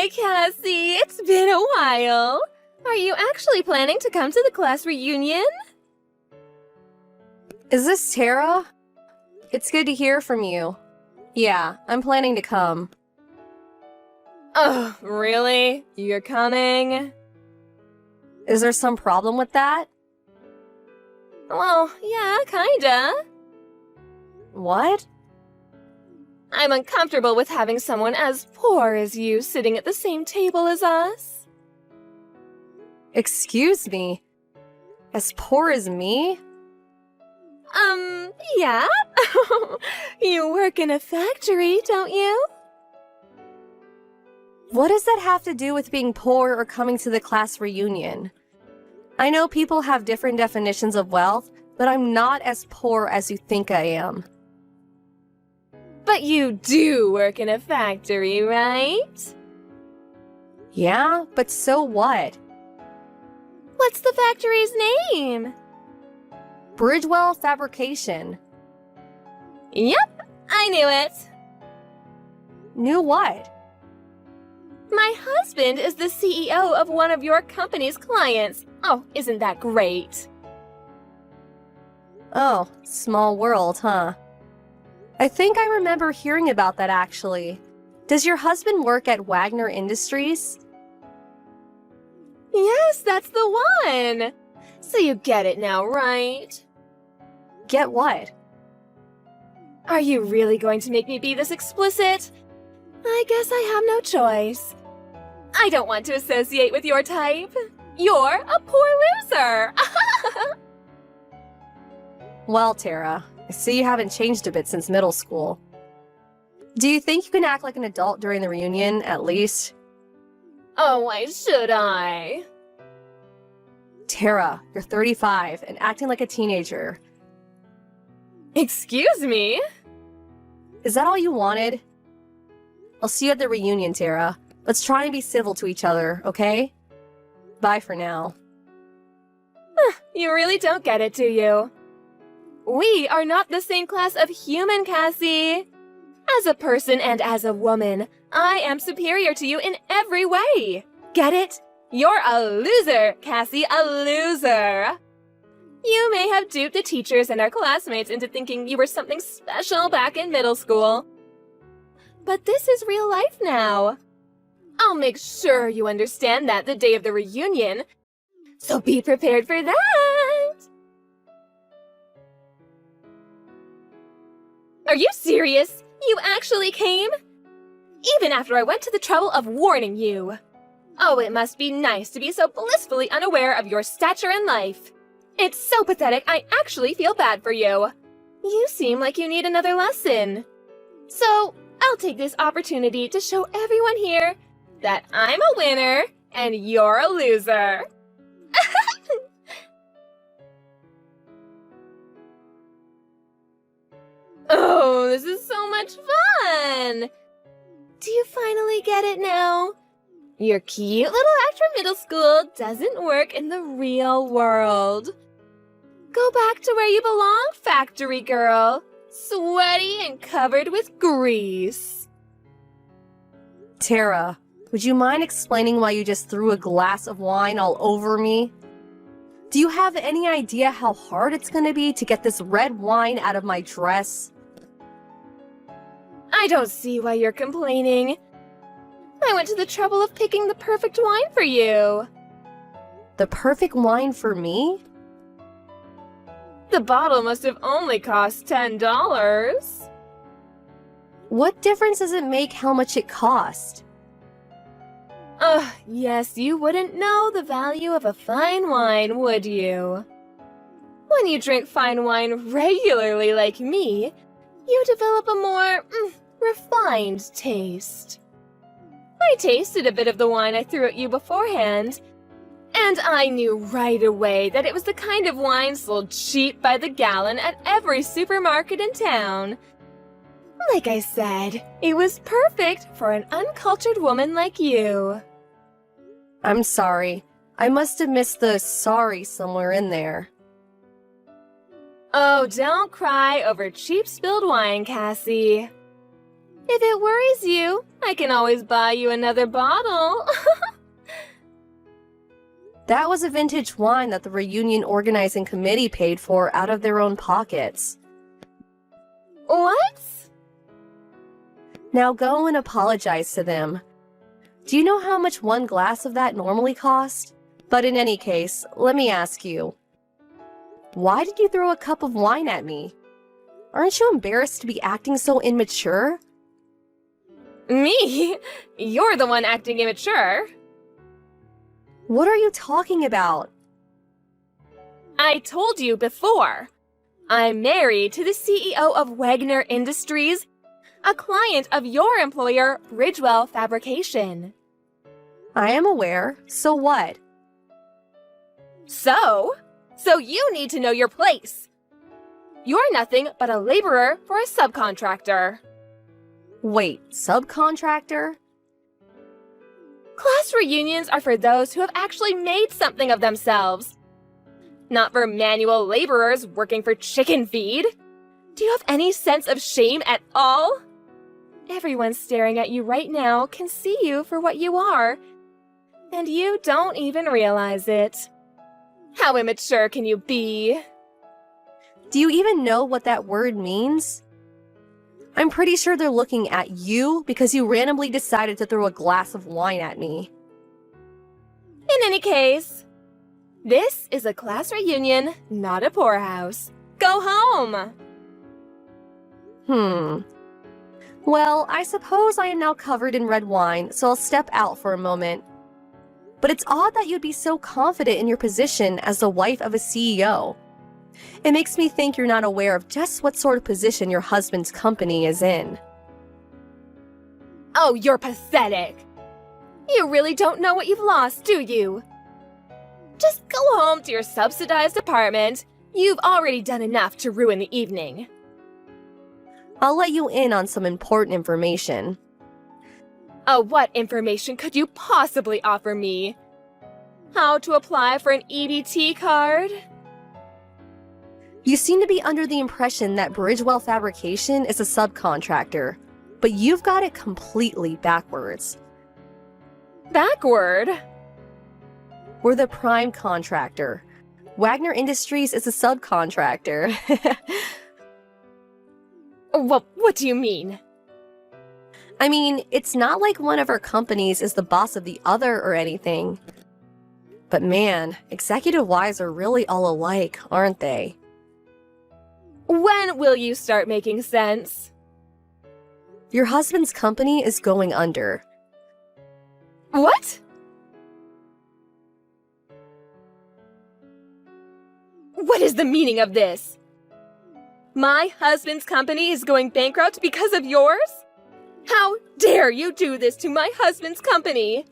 Hi, Cassie. It's been a while. Are you actually planning to come to the class reunion? Is this Tara? It's good to hear from you. Yeah, I'm planning to come. Oh, really? You're coming? Is there some problem with that? Well, yeah, kinda. What? I'm uncomfortable with having someone as poor as you sitting at the same table as us. Excuse me? As poor as me? Yeah? You work in a factory, don't you? What does that have to do with being poor or coming to the class reunion? I know people have different definitions of wealth, but I'm not as poor as you think I am. But you do work in a factory, right? Yeah, but so what? What's the factory's name? Bridgewell Fabrication. Yep, I knew it. Knew what? My husband is the CEO of one of your company's clients. Oh, isn't that great? Oh, small world, huh? I think I remember hearing about that actually. Does your husband work at Wagner Industries? Yes, that's the one. So you get it now, right? Get what? Are you really going to make me be this explicit? I guess I have no choice. I don't want to associate with your type. You're a poor loser. Well, Tara, I see you haven't changed a bit since middle school. Do you think you can act like an adult during the reunion, at least? Oh, why should I? Tara, you're 35 and acting like a teenager. Excuse me? Is that all you wanted? I'll see you at the reunion, Tara. Let's try and be civil to each other, okay? Bye for now. You really don't get it, do you? We are not the same class of human, Cassie. As a person and as a woman, I am superior to you in every way. Get it? You're a loser, Cassie, a loser. You may have duped the teachers and our classmates into thinking you were something special back in middle school. But this is real life now. I'll make sure you understand that the day of the reunion, so be prepared for that! Are you serious? You actually came? Even after I went to the trouble of warning you. Oh, it must be nice to be so blissfully unaware of your stature in life. It's so pathetic, I actually feel bad for you. You seem like you need another lesson. So, I'll take this opportunity to show everyone here that I'm a winner and you're a loser. Oh, this is so much fun! Do you finally get it now? Your cute little act from middle school doesn't work in the real world. Go back to where you belong, factory girl. Sweaty and covered with grease. Tara, would you mind explaining why you just threw a glass of wine all over me? Do you have any idea how hard it's gonna be to get this red wine out of my dress? I don't see why you're complaining. I went to the trouble of picking the perfect wine for you. The perfect wine for me? The bottle must have only cost $10. What difference does it make how much it cost? Yes, you wouldn't know the value of a fine wine, would you? When you drink fine wine regularly like me, you develop a more, refined taste. I tasted a bit of the wine I threw at you beforehand, and I knew right away that it was the kind of wine sold cheap by the gallon at every supermarket in town. Like I said, it was perfect for an uncultured woman like you. I'm sorry. I must have missed the sorry somewhere in there. Oh, don't cry over cheap spilled wine, Cassie. If it worries you, I can always buy you another bottle. That was a vintage wine that the reunion organizing committee paid for out of their own pockets. What? Now go and apologize to them. Do you know how much one glass of that normally costs? But in any case, let me ask you. Why did you throw a cup of wine at me? Aren't you embarrassed to be acting so immature? Me? You're the one acting immature. What are you talking about? I told you before. I'm married to the CEO of Wagner Industries, a client of your employer, Bridgewell Fabrication. I am aware. So what? So you need to know your place. You're nothing but a laborer for a subcontractor. Wait, subcontractor? Class reunions are for those who have actually made something of themselves. Not for manual laborers working for chicken feed. Do you have any sense of shame at all? Everyone staring at you right now can see you for what you are, and you don't even realize it. How immature can you be? Do you even know what that word means? I'm pretty sure they're looking at you because you randomly decided to throw a glass of wine at me. In any case, this is a class reunion, not a poorhouse. Go home! Well, I suppose I am now covered in red wine, so I'll step out for a moment. But it's odd that you'd be so confident in your position as the wife of a CEO. It makes me think you're not aware of just what sort of position your husband's company is in. Oh, you're pathetic. You really don't know what you've lost, do you? Just go home to your subsidized apartment. You've already done enough to ruin the evening. I'll let you in on some important information. Oh, what information could you possibly offer me? How to apply for an EBT card? You seem to be under the impression that Bridgewell Fabrication is a subcontractor, but you've got it completely backwards. Backward? We're the prime contractor. Wagner Industries is a subcontractor. What do you mean? I mean, it's not like one of our companies is the boss of the other or anything. But man, executive wives are really all alike, aren't they? When will you start making sense? Your husband's company is going under. What? What is the meaning of this? My husband's company is going bankrupt because of yours? How dare you do this to my husband's company?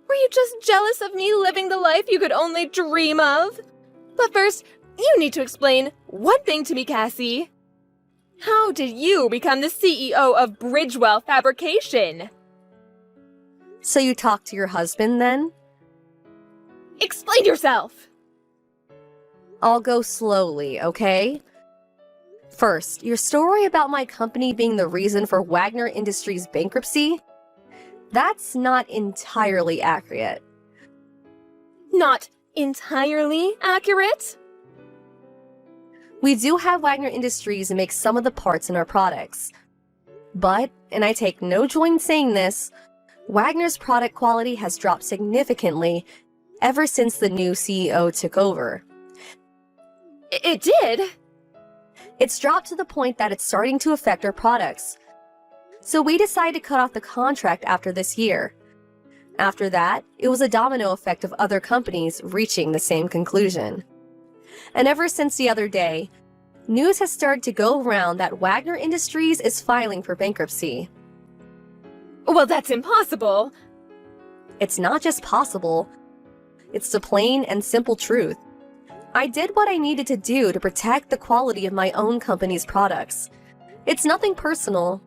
Were you just jealous of me living the life you could only dream of? But first, you need to explain one thing to me, Cassie. How did you become the CEO of Bridgewell Fabrication? So you talked to your husband then? Explain yourself! I'll go slowly, okay? First, your story about my company being the reason for Wagner Industries' bankruptcy? That's not entirely accurate. Not entirely accurate? We do have Wagner Industries make some of the parts in our products. But, and I take no joy in saying this, Wagner's product quality has dropped significantly ever since the new CEO took over. It did? It's dropped to the point that it's starting to affect our products. So we decided to cut off the contract after this year. After that, it was a domino effect of other companies reaching the same conclusion. And ever since the other day, news has started to go around that Wagner Industries is filing for bankruptcy. Well, that's impossible. It's not just possible, it's the plain and simple truth. I did what I needed to do to protect the quality of my own company's products. It's nothing personal,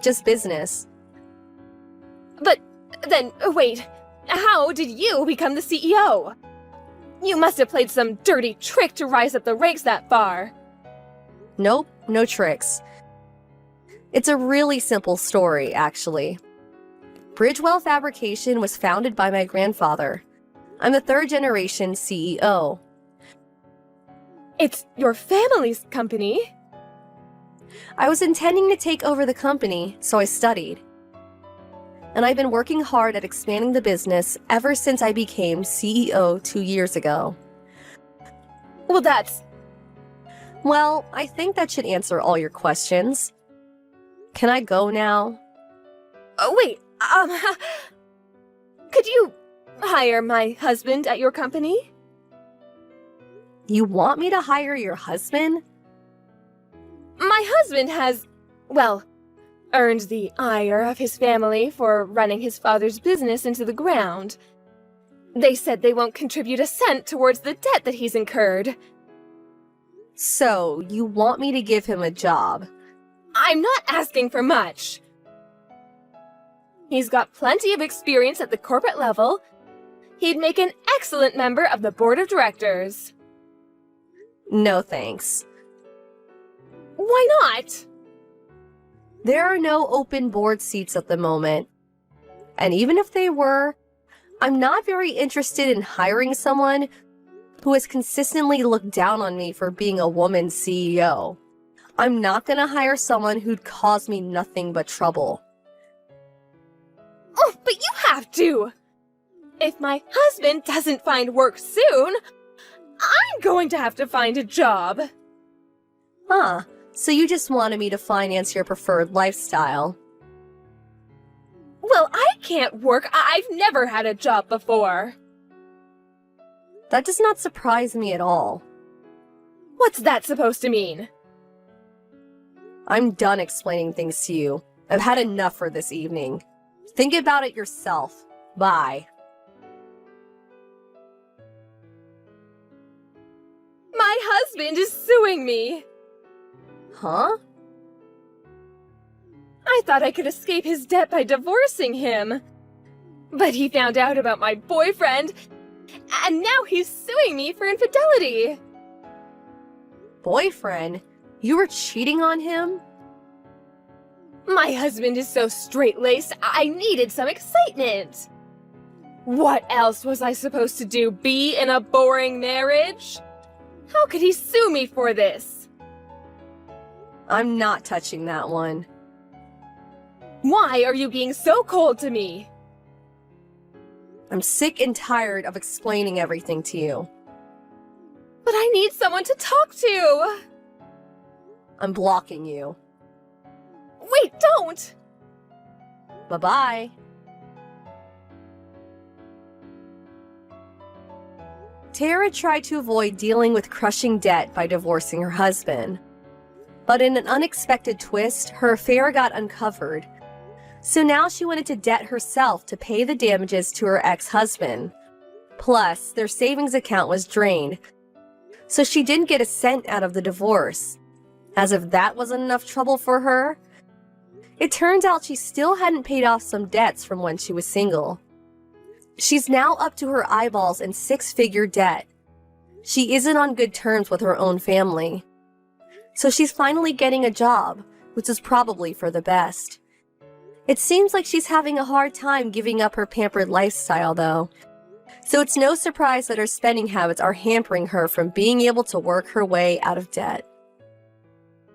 just business. But then, wait, how did you become the CEO? You must have played some dirty trick to rise up the ranks that far. Nope, no tricks. It's a really simple story, actually. Bridgewell Fabrication was founded by my grandfather. I'm the third-generation CEO. It's your family's company? I was intending to take over the company, so I studied. And I've been working hard at expanding the business ever since I became CEO 2 years ago. Well, that's... Well, I think that should answer all your questions. Can I go now? Oh, wait, could you hire my husband at your company? You want me to hire your husband? My husband has, well, earned the ire of his family for running his father's business into the ground. They said they won't contribute a cent towards the debt that he's incurred. So, you want me to give him a job? I'm not asking for much. He's got plenty of experience at the corporate level. He'd make an excellent member of the board of directors. No thanks. Why not? There are no open board seats at the moment. And even if they were, I'm not very interested in hiring someone who has consistently looked down on me for being a woman CEO. I'm not gonna hire someone who'd cause me nothing but trouble. Oh, but you have to! If my husband doesn't find work soon, I'm going to have to find a job. Huh, so you just wanted me to finance your preferred lifestyle. Well, I can't work. I've never had a job before. That does not surprise me at all. What's that supposed to mean? I'm done explaining things to you. I've had enough for this evening. Think about it yourself. Bye. My husband is suing me. Huh? I thought I could escape his debt by divorcing him. But he found out about my boyfriend, and now he's suing me for infidelity. Boyfriend? You were cheating on him? My husband is so straight-laced, I needed some excitement. What else was I supposed to do, be in a boring marriage? How could he sue me for this? I'm not touching that one. Why are you being so cold to me? I'm sick and tired of explaining everything to you. But I need someone to talk to. I'm blocking you. Wait, don't! Bye-bye. Tara tried to avoid dealing with crushing debt by divorcing her husband. But in an unexpected twist, her affair got uncovered. So now she went into debt herself to pay the damages to her ex-husband. Plus, their savings account was drained, so she didn't get a cent out of the divorce. As if that wasn't enough trouble for her, it turns out she still hadn't paid off some debts from when she was single. She's now up to her eyeballs in six-figure debt. She isn't on good terms with her own family. So she's finally getting a job, which is probably for the best. It seems like she's having a hard time giving up her pampered lifestyle, though. So it's no surprise that her spending habits are hampering her from being able to work her way out of debt.